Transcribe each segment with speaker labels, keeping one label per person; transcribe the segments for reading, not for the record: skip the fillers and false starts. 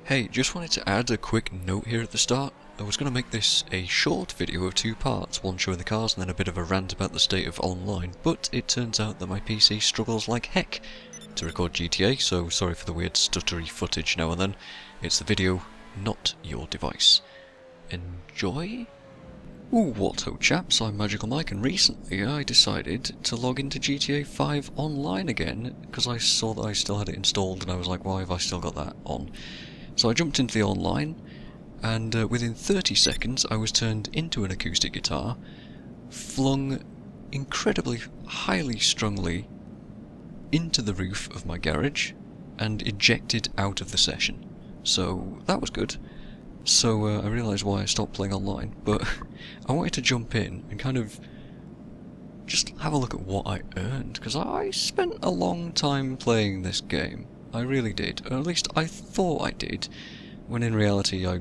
Speaker 1: Hey, just wanted to add a quick note here at the start. I was going to make this a short video of two parts, one showing the cars and then a bit of a rant about the state of online, but it turns out that my PC struggles like heck to record GTA, so sorry for the weird stuttery footage now and then. It's the video, not your device. Enjoy? Ooh, what ho chaps, I'm Magical Mike, and recently I decided to log into GTA5 online again, because I saw that I still had it installed and I was like, why have I still got that on? So I jumped into the online, and within 30 seconds I was turned into an acoustic guitar, flung incredibly highly strongly into the roof of my garage, and ejected out of the session. So that was good. So I realised why I stopped playing online, but I wanted to jump in and kind of just have a look at what I earned, because I spent a long time playing this game. I really did, or at least I thought I did, when in reality I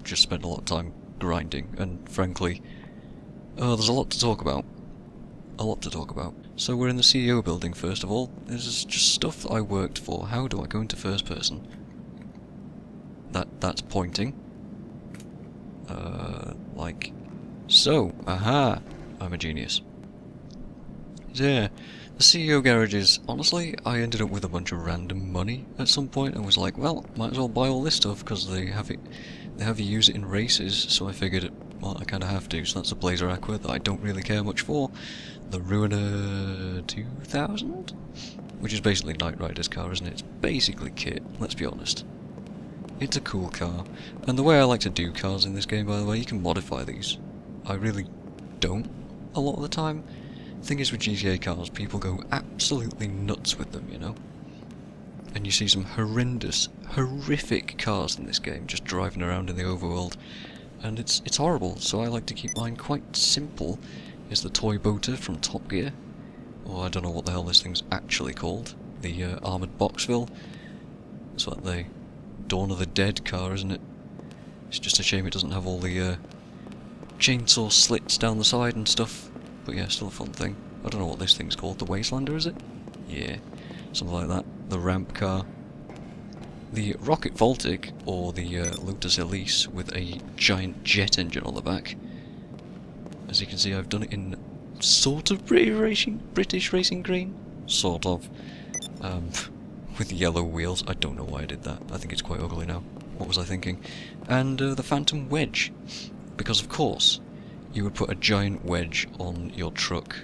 Speaker 1: just spent a lot of time grinding, and frankly, there's a lot to talk about. A lot to talk about. So we're in the CEO building first of all. This is just stuff that I worked for. How do I go into first person? That's pointing. Like so. Aha! I'm a genius. Yeah. The CEO garages, honestly, I ended up with a bunch of random money at some point and was like, well, might as well buy all this stuff because they have you use it in races, so I figured, well, I kind of have to. So that's a Blazer Aqua that I don't really care much for. The Ruiner 2000? Which is basically Knight Rider's car, isn't it? It's basically kit, let's be honest. It's a cool car. And the way I like to do cars in this game, by the way, you can modify these. I really don't a lot of the time. Thing is with GTA cars, people go absolutely nuts with them, you know? And you see some horrific cars in this game, just driving around in the overworld. And it's horrible, so I like to keep mine quite simple. Here's the toy boater from Top Gear. Or I don't know what the hell this thing's actually called. The Armoured Boxville. It's like the Dawn of the Dead car, isn't it? It's just a shame it doesn't have all the chainsaw slits down the side and stuff. But yeah, still a fun thing. I don't know what this thing's called. The Wastelander, is it? Yeah, something like that. The ramp car. The Rocket Voltic, or the Lotus Elise, with a giant jet engine on the back. As you can see, I've done it in sort of British racing green. Sort of. With yellow wheels. I don't know why I did that. I think it's quite ugly now. What was I thinking? And the Phantom Wedge. Because of course, you would put a giant wedge on your truck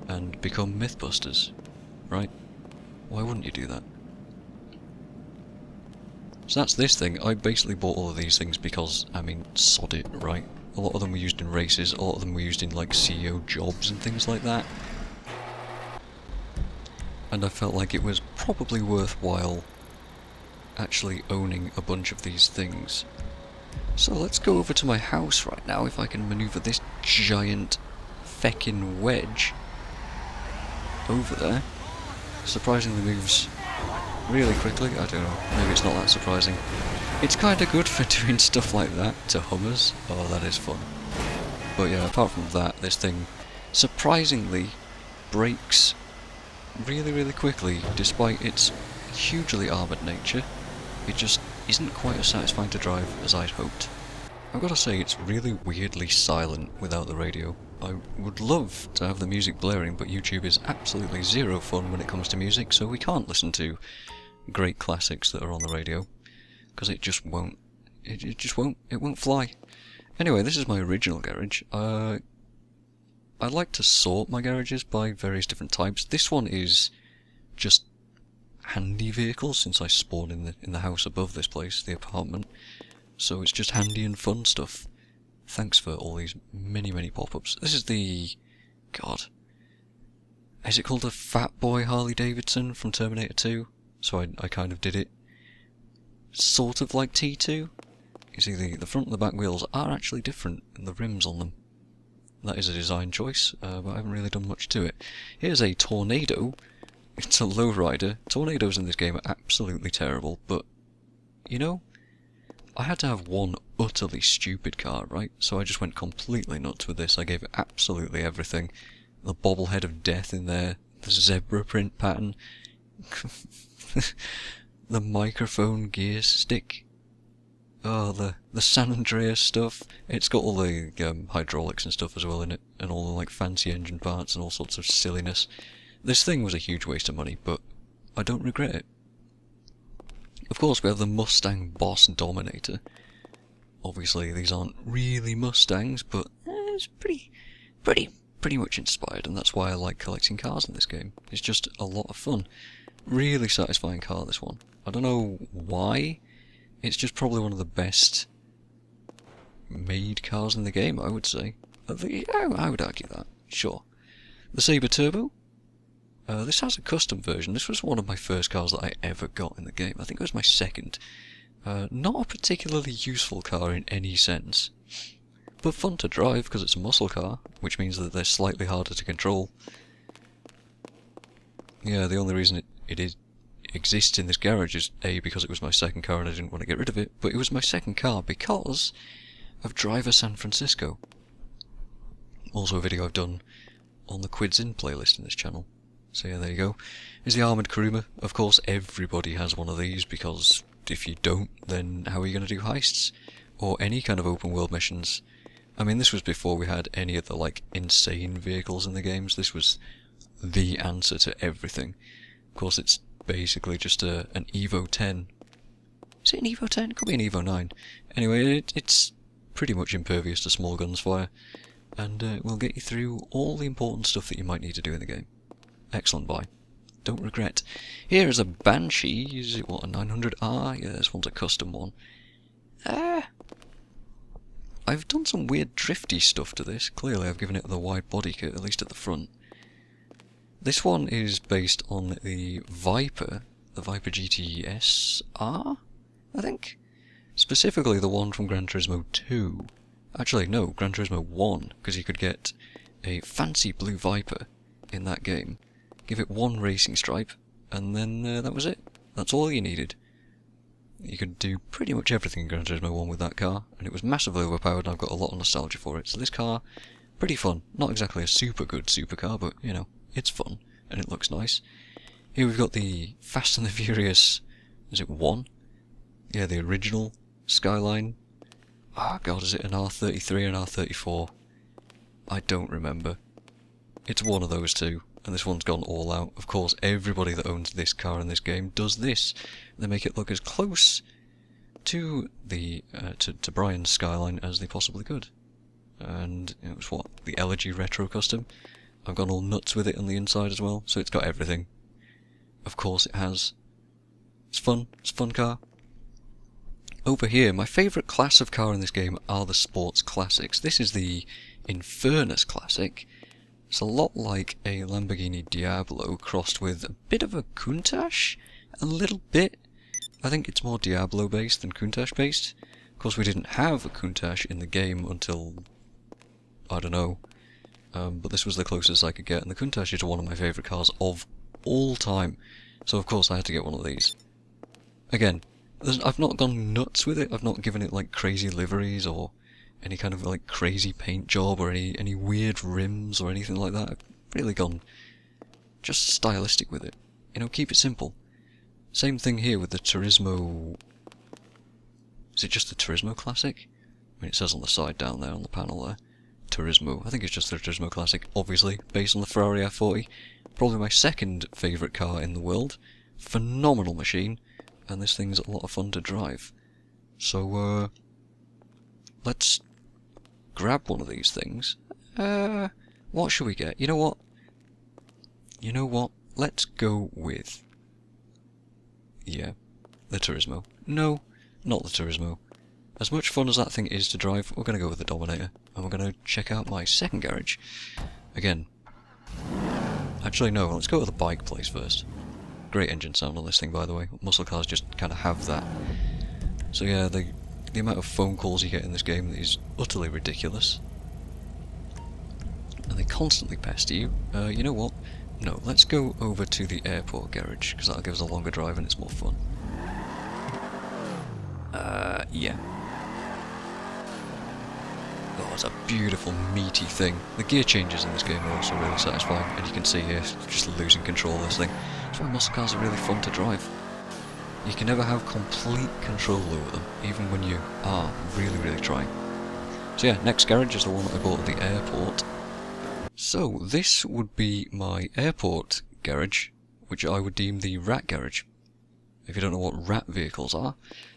Speaker 1: and become Mythbusters, right? Why wouldn't you do that? So that's this thing. I basically bought all of these things because, I mean, sod it, right? A lot of them were used in races, a lot of them were used in, like, CEO jobs and things like that. And I felt like it was probably worthwhile actually owning a bunch of these things. So let's go over to my house right now, if I can manoeuvre this giant feckin' wedge over there. Surprisingly moves really quickly. I don't know, maybe it's not that surprising. It's kinda good for doing stuff like that to Hummers. Oh, that is fun. But yeah, apart from that, this thing surprisingly brakes really quickly, despite its hugely armoured nature. It just isn't quite as satisfying to drive as I'd hoped. I've got to say, it's really weirdly silent without the radio. I would love to have the music blaring, but YouTube is absolutely zero fun when it comes to music, so we can't listen to great classics that are on the radio, because it just won't. It just won't. It won't fly. Anyway, this is my original garage. I like to sort my garages by various different types. This one is just handy vehicles, since I spawned in the house above this place, the apartment. So it's just handy and fun stuff. Thanks for all these many pop-ups. This is the... God. Is it called a Fat Boy Harley Davidson from Terminator 2? So I kind of did it sort of like T2. You see the front and the back wheels are actually different, and the rims on them. That is a design choice, but I haven't really done much to it. Here's a Tornado. It's a lowrider. Tornadoes in this game are absolutely terrible, but, you know, I had to have one utterly stupid car, right? So I just went completely nuts with this. I gave it absolutely everything. The bobblehead of death in there, the zebra print pattern, the microphone gear stick Oh, the San Andreas stuff. It's got all the hydraulics and stuff as well in it, and all the like fancy engine parts and all sorts of silliness. This thing was a huge waste of money, but I don't regret it. Of course, we have the Mustang Boss Dominator. Obviously, these aren't really Mustangs, but it's pretty much inspired, and that's why I like collecting cars in this game. It's just a lot of fun. Really satisfying car, this one. I don't know why. It's just probably one of the best made cars in the game, I would say. I would argue that, sure. The Sabre Turbo. This has a custom version. This was one of my first cars that I ever got in the game. I think it was my second. Not a particularly useful car in any sense, but fun to drive because it's a muscle car, which means that they're slightly harder to control. Yeah, the only reason it exists in this garage is A, because it was my second car and I didn't want to get rid of it, but it was my second car because of Driver San Francisco. Also a video I've done on the Quids In playlist in this channel. So yeah, there you go. Is the Armoured Kuruma. Of course, everybody has one of these, because if you don't, then how are you going to do heists? Or any kind of open world missions? I mean, this was before we had any of the, like, insane vehicles in the games. This was the answer to everything. Of course, it's basically just an Evo 10. Is it an Evo 10? It could be an Evo 9. Anyway, it's pretty much impervious to small guns fire, and it will get you through all the important stuff that you might need to do in the game. Excellent buy. Don't regret. Here is a Banshee. Is it, what, a 900R? Yeah, this one's a custom one. I've done some weird drifty stuff to this. Clearly I've given it the wide body kit, at least at the front. This one is based on the Viper GTS-R, I think? Specifically the one from Gran Turismo 2. Actually, no, Gran Turismo 1, because you could get a fancy blue Viper in that game, give it one racing stripe, and then that was it. That's all you needed. You could do pretty much everything in Gran Turismo 1 with that car, and it was massively overpowered, and I've got a lot of nostalgia for it. So this car, pretty fun. Not exactly a super good supercar, but, you know, it's fun, and it looks nice. Here we've got the Fast and the Furious, is it 1? Yeah, the original Skyline. Oh god, is it an R33 and R34? I don't remember. It's one of those two, and this one's gone all out. Of course, everybody that owns this car in this game does this. They make it look as close to the to Brian's Skyline as they possibly could. And it was what, the Elegy Retro Custom. I've gone all nuts with it on the inside as well, so it's got everything. Of course it has. It's fun. It's a fun car. Over here, my favourite class of car in this game are the sports classics. This is the Infernus Classic. It's a lot like a Lamborghini Diablo crossed with a bit of a Countach. A little bit. I think it's more Diablo based than Countach based. Of course, we didn't have a Countach in the game until, I don't know. But this was the closest I could get, and the Countach is one of my favourite cars of all time. So of course I had to get one of these. Again, I've not gone nuts with it. I've not given it like crazy liveries or any kind of like crazy paint job or any weird rims or anything like that. I've really gone just stylistic with it. You know, keep it simple. Same thing here with the Turismo. Is it just the Turismo Classic? I mean, it says on the side down there on the panel there. Turismo. I think it's just the Turismo Classic, obviously, based on the Ferrari F40. Probably my second favourite car in the world. Phenomenal machine, and this thing's a lot of fun to drive. So, let's grab one of these things. What should we get? You know what? You know what? Let's go with... yeah, the Turismo. No, not the Turismo. As much fun as that thing is to drive, we're going to go with the Dominator, and we're going to check out my second garage. Again. Actually, no, let's go to the bike place first. Great engine sound on this thing, by the way. Muscle cars just kind of have that. So yeah, the amount of phone calls you get in this game is utterly ridiculous. And they constantly pester you. You know what? No, let's go over to the airport garage, because that'll give us a longer drive and it's more fun. Yeah. Oh, it's a beautiful, meaty thing. The gear changes in this game are also really satisfying, and you can see here, just losing control of this thing. That's why muscle cars are really fun to drive. You can never have complete control over them, even when you are really, really trying. So yeah, next garage is the one that I bought at the airport. So this would be my airport garage, which I would deem the rat garage. If you don't know what rat vehicles are,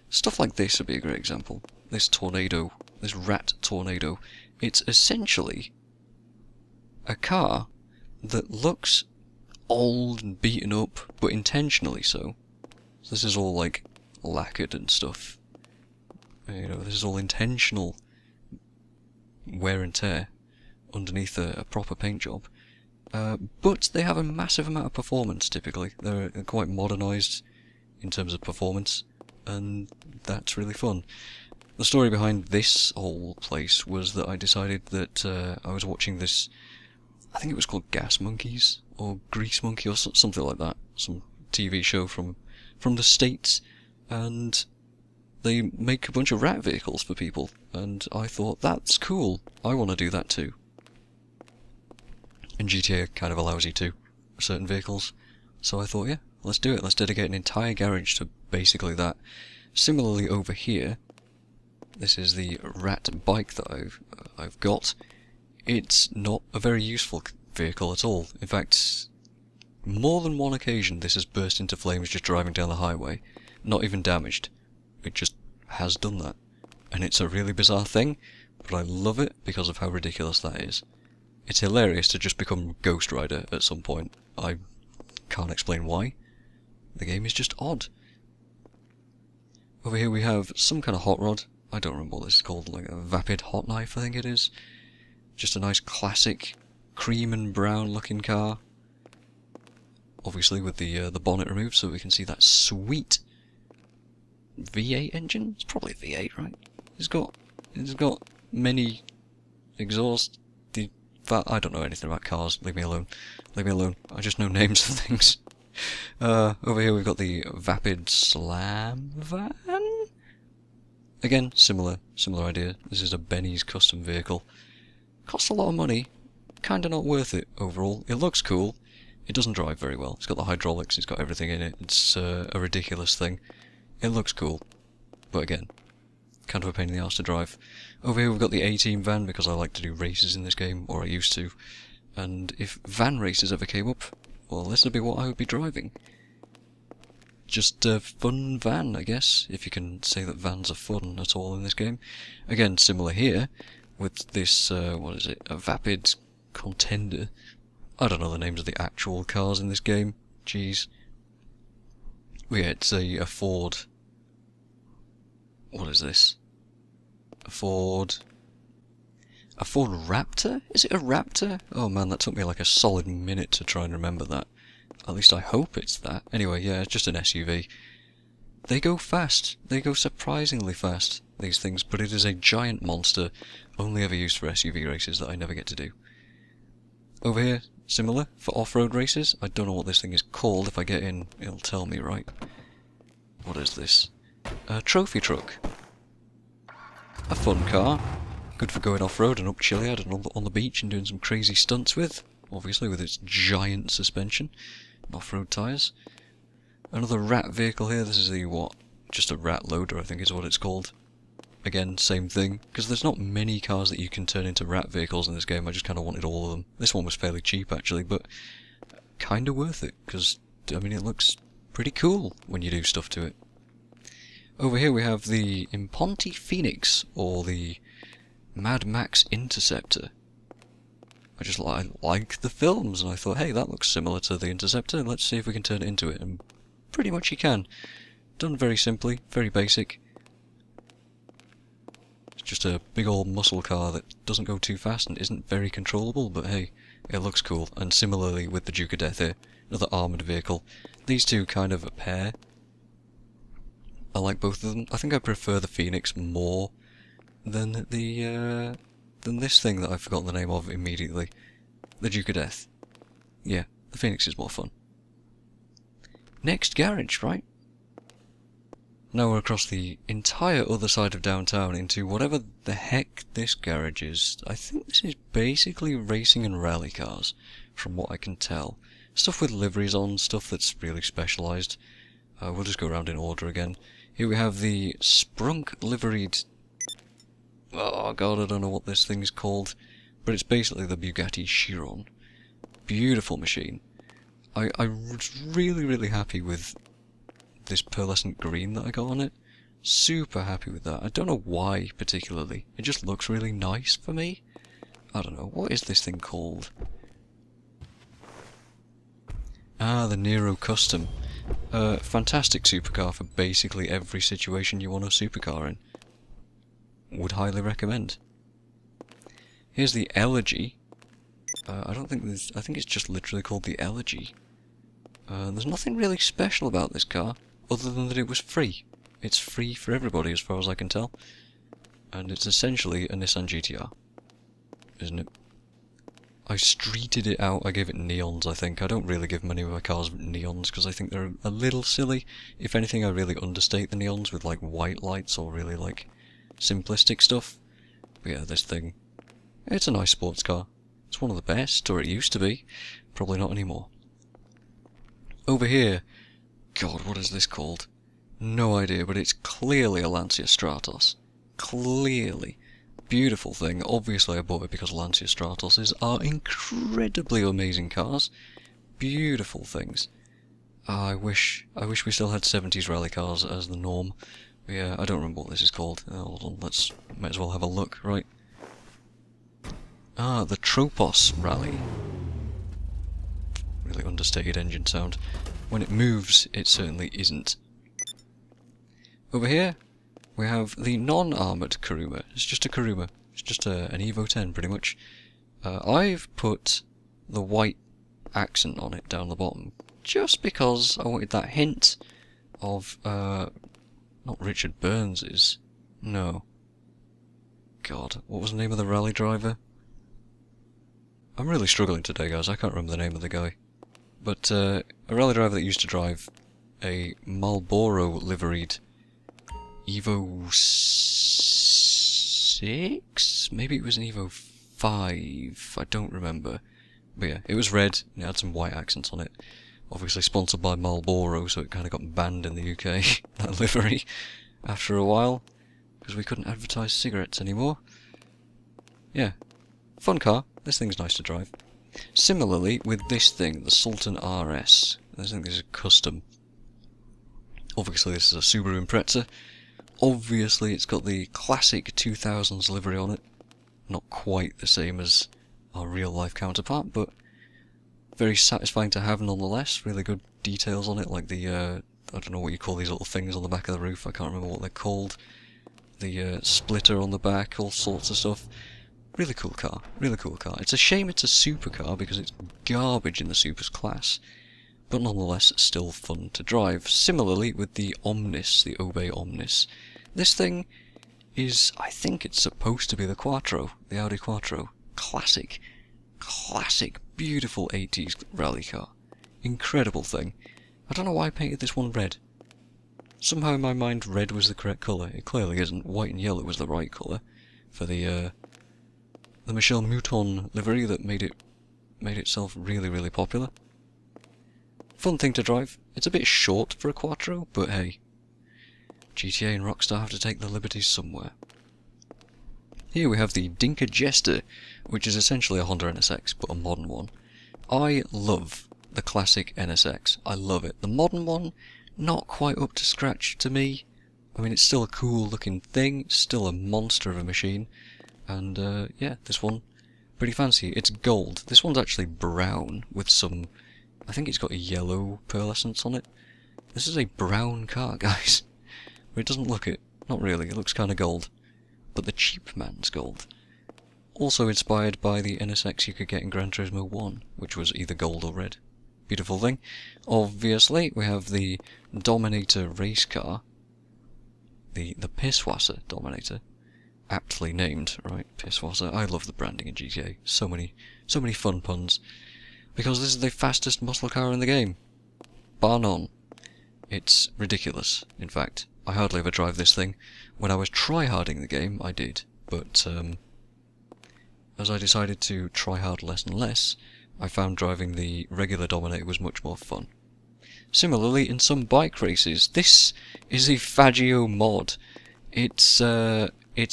Speaker 1: stuff like this would be a great example. This tornado, this rat tornado, it's essentially a car that looks old and beaten up, but intentionally so. So this is all like lacquered and stuff. You know, this is all intentional wear and tear underneath a proper paint job. But they have a massive amount of performance typically. They're quite modernised in terms of performance, and that's really fun. The story behind this whole place was that I decided that I was watching this, I think it was called Gas Monkeys, or Grease Monkey, or something like that, some TV show from the States, and they make a bunch of rat vehicles for people, and I thought, that's cool, I want to do that too. And GTA kind of allows you to, certain vehicles, so I thought, yeah, let's do it, let's dedicate an entire garage to basically that. Similarly over here, this is the rat bike that I've got. It's not a very useful vehicle at all. In fact, more than one occasion this has burst into flames just driving down the highway. Not even damaged. It just has done that. And it's a really bizarre thing, but I love it because of how ridiculous that is. It's hilarious to just become Ghost Rider at some point. I can't explain why. The game is just odd. Over here we have some kind of hot rod. I don't remember what this is called, like a vapid hot knife I think it is. Just a nice classic cream and brown looking car. Obviously with the bonnet removed so we can see that sweet V8 engine. It's probably a V8, right? It's got many exhaust. I don't know anything about cars. Leave me alone. Leave me alone. I just know names of things. Over here we've got the Vapid Slam van. Again, similar idea. This is a Benny's custom vehicle. Costs a lot of money. Kinda not worth it overall. It looks cool. It doesn't drive very well. It's got the hydraulics. It's got everything in it. It's a ridiculous thing. It looks cool. But again, kind of a pain in the arse to drive. Over here we've got the A-Team van because I like to do races in this game, or I used to. And if van races ever came up, well, this would be what I would be driving. Just a fun van, I guess, if you can say that vans are fun at all in this game. Again, similar here, with this, what is it, a Vapid Contender. I don't know the names of the actual cars in this game, jeez. But yeah, it's a Ford. What is this? A Ford Raptor? Is it a Raptor? Oh man, that took me like a solid minute to try and remember that. At least I hope it's that. Anyway, yeah, it's just an SUV. They go fast. They go surprisingly fast, these things, but it is a giant monster, only ever used for SUV races that I never get to do. Over here, similar, for off-road races. I don't know what this thing is called. If I get in, it'll tell me, right? What is this? A trophy truck. A fun car. Good for going off-road and up Chiliad and on the beach and doing some crazy stunts with. Obviously with its giant suspension. Off-road tyres. Another rat vehicle here. This is the what? Just a rat loader, I think is what it's called. Again, same thing. Because there's not many cars that you can turn into rat vehicles in this game. I just kind of wanted all of them. This one was fairly cheap actually, but kind of worth it. Because, I mean, it looks pretty cool when you do stuff to it. Over here we have the Imponti Phoenix, or the Mad Max Interceptor. I just like the films, and I thought, hey, that looks similar to the Interceptor, let's see if we can turn it into it, and pretty much you can. Done very simply, very basic. It's just a big old muscle car that doesn't go too fast and isn't very controllable, but hey, it looks cool. And similarly with the Duke of Death here, another armoured vehicle. These two kind of a pair. I like both of them. I think I prefer the Phoenix more than this thing that I've forgotten the name of immediately. The Duke of Death. Yeah, the Phoenix is more fun. Next garage, right? Now we're across the entire other side of downtown into whatever the heck this garage is. I think this is basically racing and rally cars, from what I can tell. Stuff with liveries on, stuff that's really specialised. We'll just go around in order again. Here we have the Sprunk liveried... Oh god, I don't know what this thing's called. But it's basically the Bugatti Chiron. Beautiful machine. I was really, really happy with this pearlescent green that I got on it. Super happy with that. I don't know why, particularly. It just looks really nice for me. I don't know. What is this thing called? Ah, the Nero Custom. Fantastic supercar for basically every situation you want a supercar in. Would highly recommend. Here's the Elegy. I don't think there's... I think it's just literally called the Elegy. There's nothing really special about this car, other than that it was free. It's free for everybody as far as I can tell. And it's essentially a Nissan GTR. Isn't it? I streeted it out, I gave it neons, I think. I don't really give many of my cars neons, because I think they're a little silly. If anything, I really understate the neons with, like, white lights or really, like, simplistic stuff. But yeah, this thing... It's a nice sports car. It's one of the best, or it used to be. Probably not anymore. Over here... God, what is this called? No idea, but it's clearly a Lancia Stratos. Clearly. Beautiful thing. Obviously I bought it because Lancia Stratoses are incredibly amazing cars. Beautiful things. I wish we still had 70s rally cars as the norm. But yeah, I don't remember what this is called. Hold on, might as well have a look, right? Ah, the Tropos Rally. Really understated engine sound. When it moves, it certainly isn't. Over here, we have the non-armoured Kuruma. It's just a Kuruma. It's just an Evo 10, pretty much. I've put the white accent on it down the bottom, just because I wanted that hint of, not Richard Burns's. No. God, what was the name of the rally driver? I'm really struggling today, guys. I can't remember the name of the guy. But, a rally driver that used to drive a Marlboro liveried Evo 6? Maybe it was an Evo 5, I don't remember. But yeah, it was red, and it had some white accents on it. Obviously sponsored by Marlboro, so it kind of got banned in the UK, that livery, after a while, because we couldn't advertise cigarettes anymore. Yeah, fun car, this thing's nice to drive. Similarly, with this thing, the Sultan RS, I think this is a custom. Obviously this is a Subaru Impreza. Obviously it's got the classic 2000s livery on it. Not quite the same as our real life counterpart, but very satisfying to have nonetheless. Really good details on it, like the, I don't know what you call these little things on the back of the roof, I can't remember what they're called. The splitter on the back, all sorts of stuff. Really cool car, really cool car. It's a shame it's a supercar because it's garbage in the supers class, but nonetheless still fun to drive. Similarly with the Omnis, the Obey Omnis. This thing is, I think it's supposed to be the Quattro, the Audi Quattro. Classic, beautiful 80s rally car. Incredible thing. I don't know why I painted this one red. Somehow in my mind red was the correct colour. It clearly isn't. White and yellow was the right colour for the Michel Mouton livery that made itself really, really popular. Fun thing to drive. It's a bit short for a Quattro, but hey, GTA and Rockstar have to take their liberties somewhere. Here we have the Dinka Jester, which is essentially a Honda NSX, but a modern one. I love the classic NSX. I love it. The modern one, not quite up to scratch to me. I mean, it's still a cool looking thing, it's still a monster of a machine. And, yeah, this one, pretty fancy. It's gold. This one's actually brown with some... I think it's got a yellow pearlescence on it. This is a brown car, guys. But it doesn't look it. Not really. It looks kind of gold. But the cheap man's gold. Also inspired by the NSX you could get in Gran Turismo 1, which was either gold or red. Beautiful thing. Obviously, we have the Dominator race car. The Pisswasser Dominator. Aptly named, right? Pisswasser. I love the branding in GTA. So many fun puns. Because this is the fastest muscle car in the game. Bar none. It's ridiculous, in fact. I hardly ever drive this thing. When I was tryharding the game, I did. But, as I decided to try hard less and less, I found driving the regular Dominator was much more fun. Similarly, in some bike races, this is a Faggio mod. It's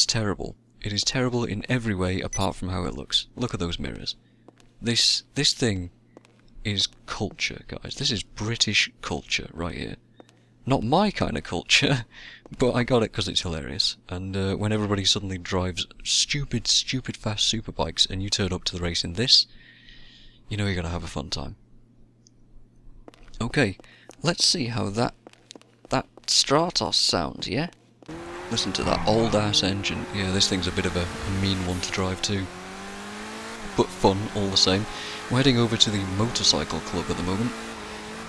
Speaker 1: terrible. It is terrible in every way apart from how it looks. Look at those mirrors. This thing is culture, guys. This is British culture right here. Not my kind of culture, but I got it because it's hilarious. And when everybody suddenly drives stupid fast superbikes and you turn up to the race in this, you know you're going to have a fun time. Okay, let's see how that Stratos sounds, yeah? Listen to that old-ass engine. Yeah, this thing's a bit of a mean one to drive too. But fun, all the same. We're heading over to the motorcycle club at the moment,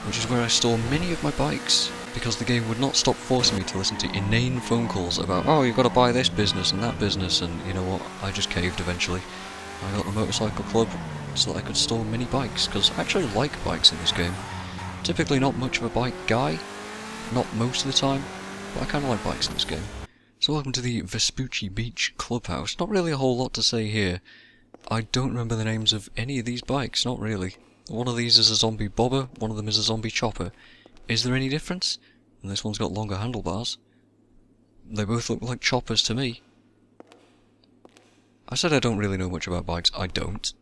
Speaker 1: which is where I store many of my bikes, because the game would not stop forcing me to listen to inane phone calls about, oh, you've got to buy this business and that business, and you know what, I just caved eventually. I got the motorcycle club so that I could store many bikes, because I actually like bikes in this game. Typically not much of a bike guy, not most of the time, but I kind of like bikes in this game. So welcome to the Vespucci Beach Clubhouse. Not really a whole lot to say here. I don't remember the names of any of these bikes, not really. One of these is a zombie bobber, one of them is a zombie chopper. Is there any difference? And this one's got longer handlebars. They both look like choppers to me. I said I don't really know much about bikes. I don't.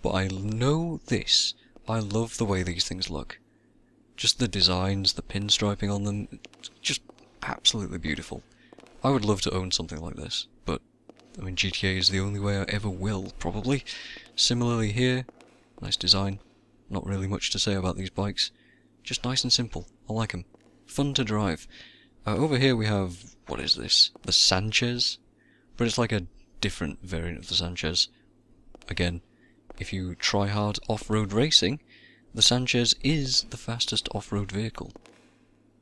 Speaker 1: But I know this. I love the way these things look. Just the designs, the pinstriping on them, just absolutely beautiful. I would love to own something like this, but I mean GTA is the only way I ever will, probably. Similarly here, nice design. Not really much to say about these bikes. Just nice and simple. I like them. Fun to drive. Over here we have, what is this? The Sanchez? But it's like a different variant of the Sanchez. Again, if you try hard off-road racing, the Sanchez is the fastest off-road vehicle.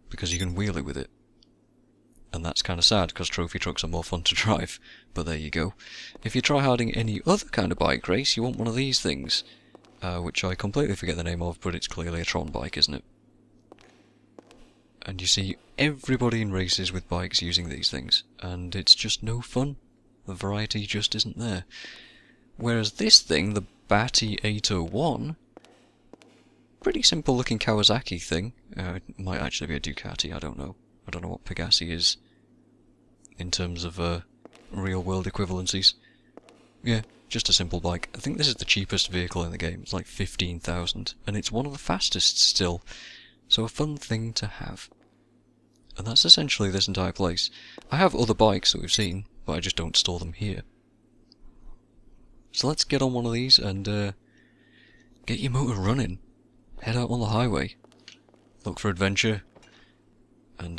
Speaker 1: Because you can wheel it with it. And that's kind of sad, because trophy trucks are more fun to drive. But there you go. If you're tryharding any other kind of bike race, you want one of these things. Which I completely forget the name of, but it's clearly a Tron bike, isn't it? And you see everybody in races with bikes using these things, and it's just no fun. The variety just isn't there. Whereas this thing, the Batty 801, pretty simple looking Kawasaki thing. It might actually be a Ducati, I don't know. I don't know what Pegassi is in terms of real world equivalencies. Yeah, just a simple bike. I think this is the cheapest vehicle in the game. It's like 15,000, and it's one of the fastest still. So a fun thing to have. And that's essentially this entire place. I have other bikes that we've seen, but I just don't store them here. So let's get on one of these and get your motor running. Head out on the highway. Look for adventure. And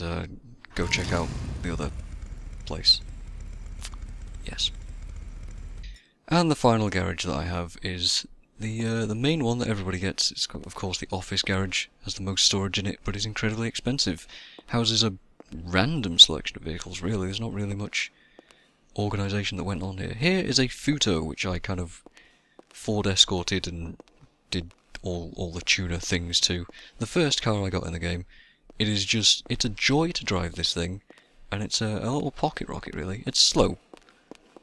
Speaker 1: go check out the other place. Yes. And the final garage that I have is the main one that everybody gets. It's got, of course, the office garage. Has the most storage in it, but is incredibly expensive. Houses a random selection of vehicles, really. There's not really much organisation that went on here. Here is a Futo, which I kind of Ford escorted and did all the tuner things to. The first car I got in the game. It's a joy to drive this thing, and it's a little pocket rocket, really. It's slow,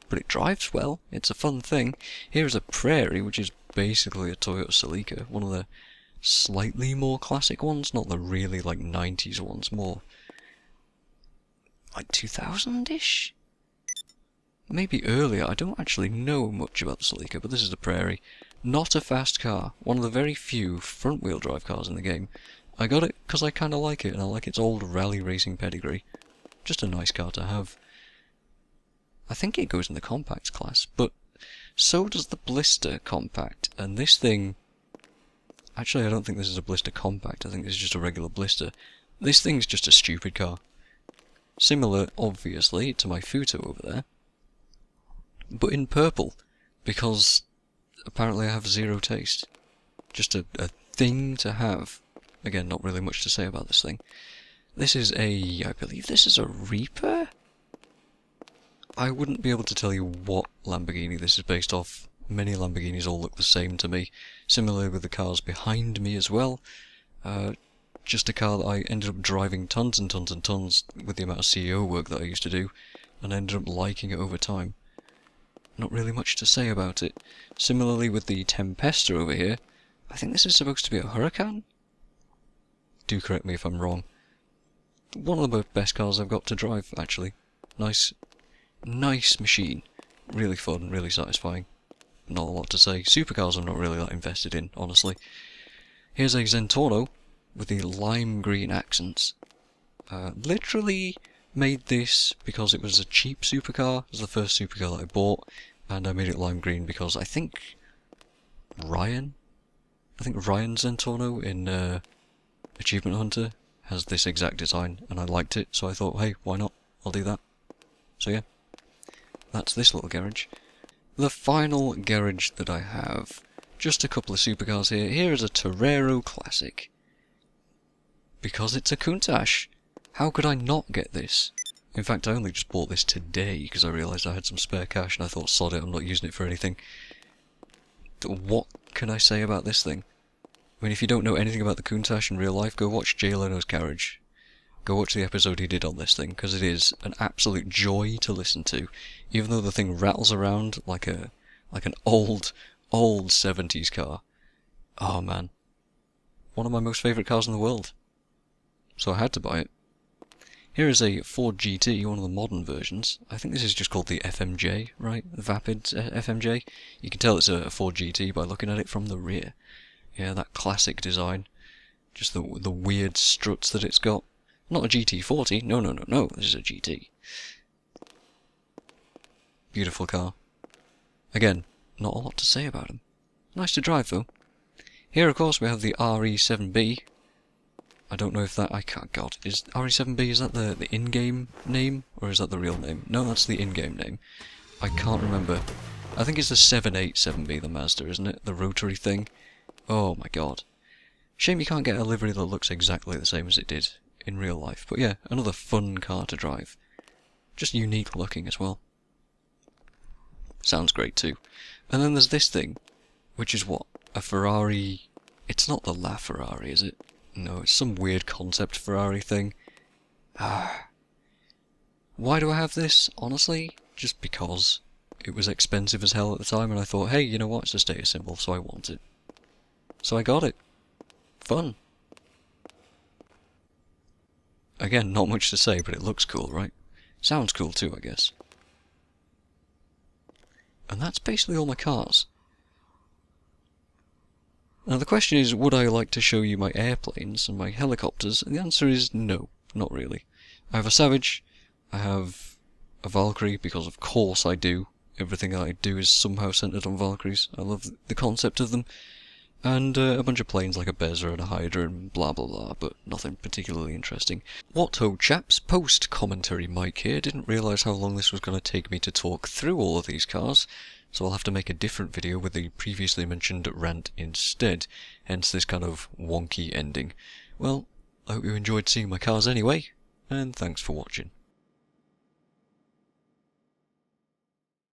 Speaker 1: but it drives well. It's a fun thing. Here is a Prairie, which is basically a Toyota Celica, one of the slightly more classic ones, not the really, like, 90s ones, more like 2000-ish? Maybe earlier. I don't actually know much about the Celica, but this is the Prairie. Not a fast car. One of the very few front-wheel drive cars in the game. I got it because I kind of like it, and I like its old rally racing pedigree. Just a nice car to have. I think it goes in the compact class, but so does the Blister compact, and this thing... Actually, I don't think this is a Blister compact, I think this is just a regular Blister. This thing's just a stupid car. Similar, obviously, to my Futo over there, but in purple, because apparently I have zero taste. Just a thing to have. Again, not really much to say about this thing. This is I believe this is a Reaper? I wouldn't be able to tell you what Lamborghini this is based off. Many Lamborghinis all look the same to me. Similarly with the cars behind me as well. Just a car that I ended up driving tons and tons and tons with the amount of CEO work that I used to do, and ended up liking it over time. Not really much to say about it. Similarly with the Tempesta over here, I think this is supposed to be a Huracan? Do correct me if I'm wrong. One of the best cars I've got to drive, actually. Nice machine. Really fun, really satisfying. Not a lot to say. Supercars I'm not really that invested in, honestly. Here's a Zentorno with the lime green accents. Literally made this because it was a cheap supercar. It was the first supercar that I bought, and I made it lime green because I think Ryan Zentorno in Achievement Hunter has this exact design, and I liked it, so I thought, hey, why not? I'll do that. So yeah, that's this little garage. The final garage that I have, just a couple of supercars here. Here is a Torero Classic. Because it's a Countach. How could I not get this? In fact, I only just bought this today because I realised I had some spare cash and I thought, sod it, I'm not using it for anything. What can I say about this thing? I mean, if you don't know anything about the Countach in real life, go watch Jay Leno's Garage. Go watch the episode he did on this thing, because it is an absolute joy to listen to. Even though the thing rattles around like an old 70s car. Oh man. One of my most favourite cars in the world. So I had to buy it. Here is a Ford GT, one of the modern versions. I think this is just called the FMJ, right? The Vapid FMJ. You can tell it's a Ford GT by looking at it from the rear. Yeah, that classic design. Just the weird struts that it's got. Not a GT40, no, this is a GT. Beautiful car. Again, not a lot to say about him. Nice to drive though. Here of course we have the RE7B. I don't know if that, God, is RE7B, is that the in-game name? Or is that the real name? No, that's the in-game name. I can't remember. I think it's the 787B, the Mazda, isn't it? The rotary thing. Oh my god. Shame you can't get a livery that looks exactly the same as it did in real life. But yeah, another fun car to drive. Just unique looking as well. Sounds great too. And then there's this thing, which is what? A Ferrari... It's not the LaFerrari, is it? No, it's some weird concept Ferrari thing. Why do I have this? Honestly, just because it was expensive as hell at the time, and I thought, hey, you know what? It's a status symbol, so I want it. So I got it. Fun. Again, not much to say, but it looks cool, right? Sounds cool too, I guess. And that's basically all my cars. Now the question is, would I like to show you my airplanes and my helicopters? And the answer is no, not really. I have a Savage, I have a Valkyrie, because of course I do. Everything I do is somehow centred on Valkyries. I love the concept of them. And a bunch of planes like a Bezra and a Hydra and blah blah blah, but nothing particularly interesting. What ho chaps, post-commentary Mike here, didn't realise how long this was going to take me to talk through all of these cars, so I'll have to make a different video with the previously mentioned rant instead, hence this kind of wonky ending. Well, I hope you enjoyed seeing my cars anyway, and thanks for watching.